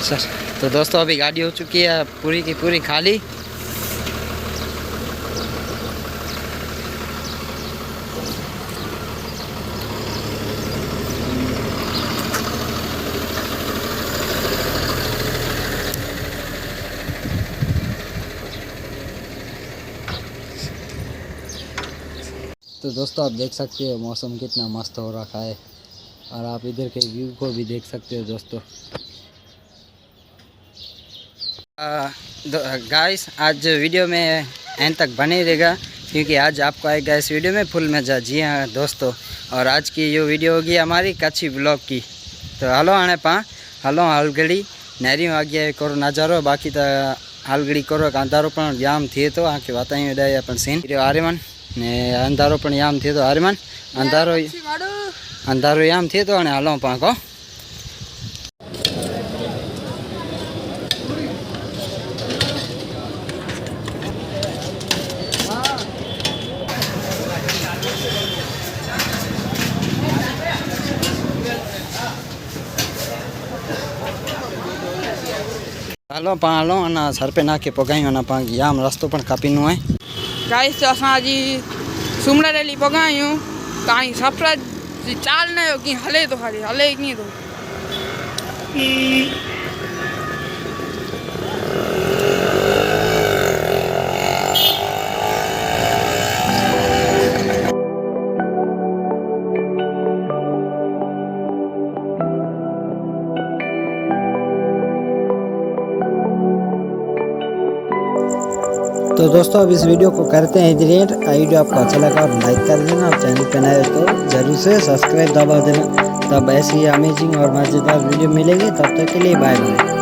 Sir तो दोस्तों अभी गाड़ी हो चुकी है पूरी की पूरी खाली। तो दोस्तों आप देख सकते हो मौसम कितना मस्त हो रखा है और आप इधर के व्यू को भी देख सकते हो दोस्तों। गाइस आज वीडियो में एंड तक बने रहेगा क्योंकि आज आपको आएगा इस वीडियो में फुल मज़ा। जी हाँ दोस्तों, और आज की जो वीडियो होगी हमारी कच्छी ब्लॉग की। तो हलो आने पा हलो हालगड़ी नहरी आगे करो नज़ारो, बाकी तो हालगड़ी करो अंधारो पण जाम थे तो आके बताई विदाय अपन सीन आर्यमन ने अंधारो पण जाम थे तो आर्यमन अंधारो जाम थे तो हलो पाको। हालो पा हालो अना सर पे नाखे पगायूं अना पा जाम रस्तो पण कापीनो है। गाइस तो असां जी सुमड़ा रैली पगायूं काई सफर चाल न कि हले तो खाली हले की तो तो दोस्तों अब इस वीडियो को करते हैं इधर एंड। वीडियो आपको अच्छा लगा और लाइक कर देना और चैनल पे नए हो तो जरूर से सब्सक्राइब दबा देना। तब ऐसी अमेजिंग और मज़ेदार वीडियो मिलेगी, तब तक के लिए बाय बाय।